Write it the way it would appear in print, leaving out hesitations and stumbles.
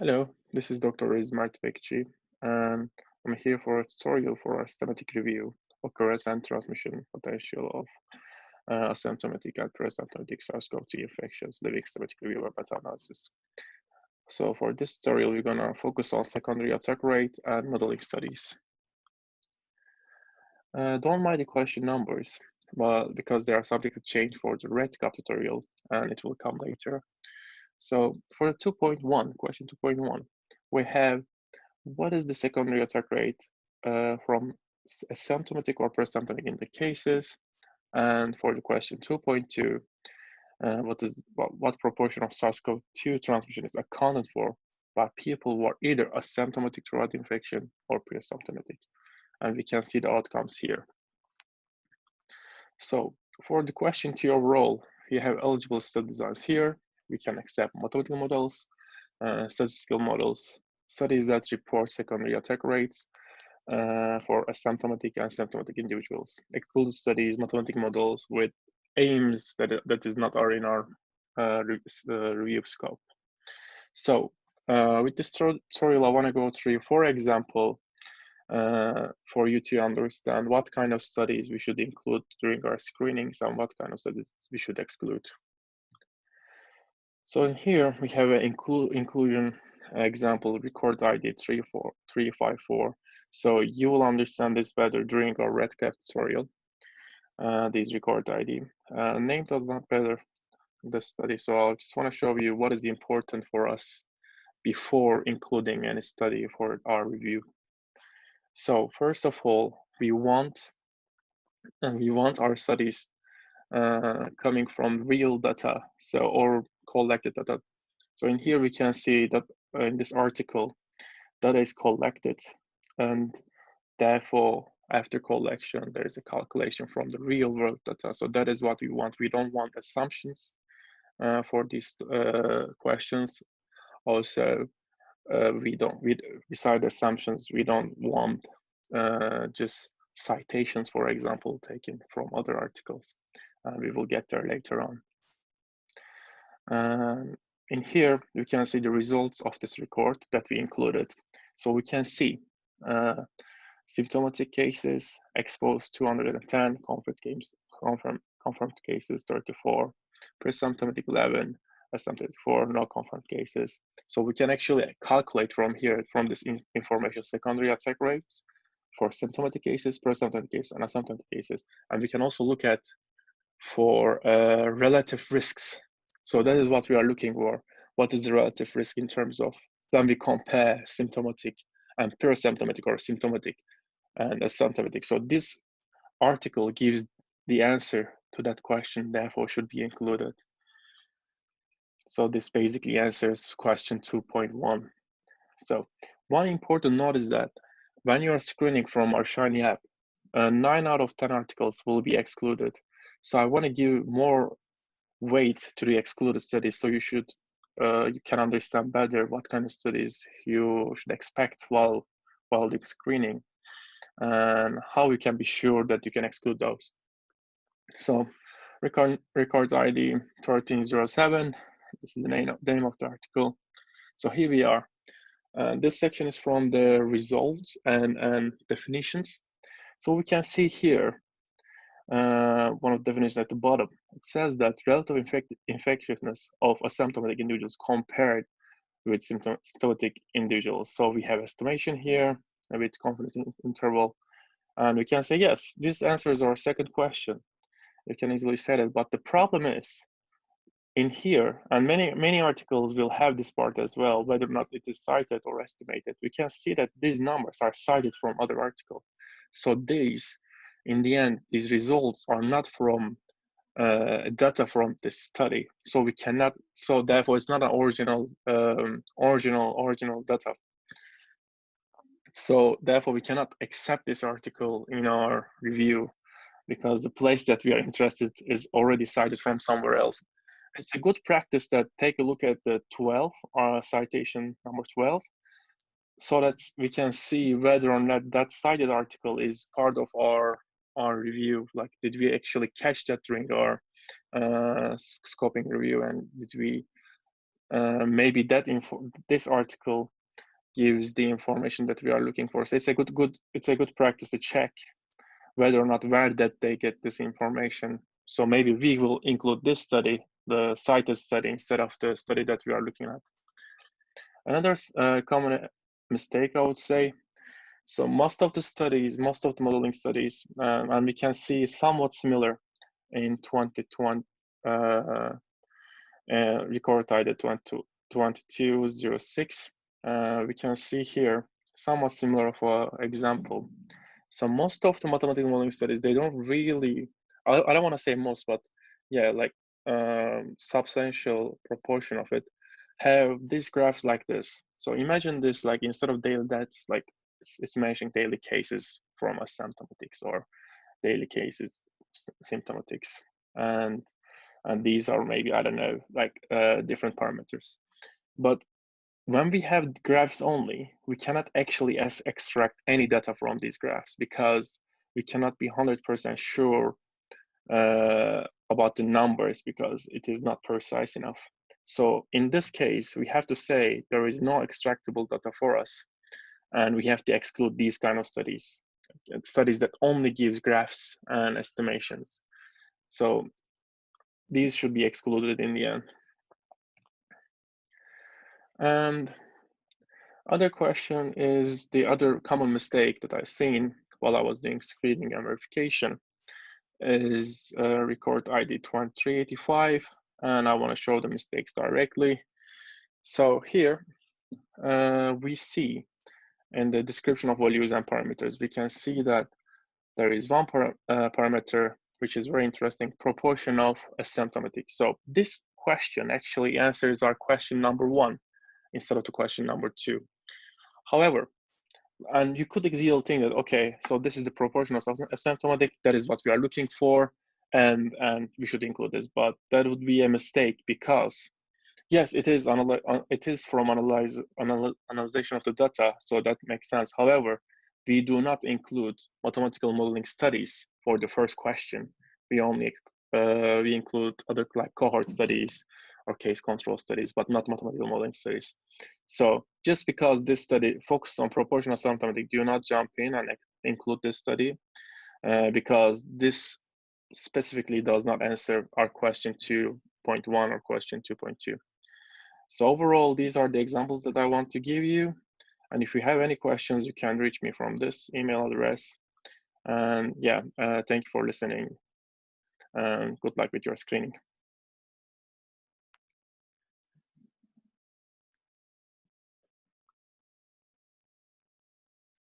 Hello, this is Dr. Ismart Bekci, and I'm here for a tutorial for a systematic review of occurrence and transmission potential of asymptomatic and pre-asymptomatic SARS-CoV-2 infections, living systematic review and meta-analysis. So for this tutorial, we're gonna focus on secondary attack rate and modeling studies. Don't mind the question numbers, but because they are subject to change for the red cap tutorial, and it will come later. So for the 2.1, question 2.1, we have what is the secondary attack rate from asymptomatic or pre-symptomatic in the cases? And for the question 2.2, what proportion of SARS-CoV-2 transmission is accounted for by people who are either asymptomatic throughout the infection or pre-symptomatic? And we can see the outcomes here. So for the question 2 overall, you have eligible study designs here. We can accept mathematical models, statistical models, studies that report secondary attack rates for asymptomatic and symptomatic individuals. Exclude studies, mathematical models with aims that is not in our review scope. So with this tutorial, I want to go through, for example, for you to understand what kind of studies we should include during our screenings and what kind of studies we should exclude. So in here, we have an inclusion example, record ID 354. So you will understand this better during our red cap tutorial, these record ID. Name does not matter the study, so I just want to show you what is important for us before including any study for our review. So first of all, we want our studies coming from real data, so or collected data. So in here we can see that in this article, data is collected, and therefore after collection there is a calculation from the real world data. So that is what we want. We don't want assumptions for these questions. Also, beside assumptions, we don't want just citations, for example, taken from other articles. We will get there later on. In here, you can see the results of this record that we included. So we can see symptomatic cases exposed 210, confirmed cases 34, pre-symptomatic 11, asymptomatic 4, no confirmed cases. So we can actually calculate from here, from this information, secondary attack rates for symptomatic cases, pre-symptomatic cases, and asymptomatic cases. And we can also look at for relative risks. So that is what we are looking for. What is the relative risk in terms of when we compare symptomatic and pre-symptomatic or symptomatic and asymptomatic. So this article gives the answer to that question, therefore should be included. So this basically answers question 2.1. So one important note is that when you are screening from our Shiny app, 9 out of 10 articles will be excluded. So I want to give more weight to the excluded studies, so you can understand better what kind of studies you should expect while doing screening, and how you can be sure that you can exclude those. So record ID 1307, this is the name of the article. So here we are. This section is from the results and definitions. So we can see here one of the definitions at the bottom. It says that relative infectiousness of asymptomatic individuals compared with symptomatic individuals. So we have estimation here with confidence interval, and we can say yes, this answers our second question. You can easily say that, but the problem is in here, and many articles will have this part as well, whether or not it is cited or estimated. We can see that these numbers are cited from other articles. So these, in the end, these results are not from data from this study. So we cannot. So therefore, it's not an original data. So therefore, we cannot accept this article in our review because the place that we are interested is already cited from somewhere else. It's a good practice that take a look at the 12, citation number 12, so that we can see whether or not that cited article is part of our review. Like, did we actually catch that during our scoping review, and did we maybe this article gives the information that we are looking for. So it's a good practice to check whether or not where that they get this information. So maybe we will include this study, the cited study, instead of the study that we are looking at. Another common mistake, I would say, so most of the modeling studies, and we can see somewhat similar in 2020, record title 2206. We can see here somewhat similar of an example. So most of the mathematical modeling studies, they don't really, I don't want to say most, but yeah, like substantial proportion of it have these graphs like this. So imagine this, like instead of daily, that's like it's mentioning daily cases from asymptomatics or daily cases symptomatics, and these are maybe, I don't know, like different parameters. But when we have graphs only, we cannot actually extract any data from these graphs because we cannot be 100% sure about the numbers because it is not precise enough. So in this case, we have to say there is no extractable data for us, and we have to exclude these kind of studies that only gives graphs and estimations. So these should be excluded in the end. And other question is the other common mistake that I've seen while I was doing screening and verification is record ID 2385, and I want to show the mistakes directly. So here we see in the description of values and parameters, we can see that there is one parameter which is very interesting, proportion of asymptomatic. So this question actually answers our question number 1 instead of the question number 2. However, and you could easily think that, okay, so this is the proportion of asymptomatic, that is what we are looking for, and we should include this, but that would be a mistake because yes, it is from analyzation of the data, so that makes sense. However, we do not include mathematical modeling studies for the first question. We only we include other like cohort studies or case control studies, but not mathematical modeling studies. So just because this study focuses on proportional asymptomatic, do not jump in and include this study because this specifically does not answer our question 2.1 or question 2.2. So overall, these are the examples that I want to give you. And if you have any questions, you can reach me from this email address. And yeah, thank you for listening, and good luck with your screening.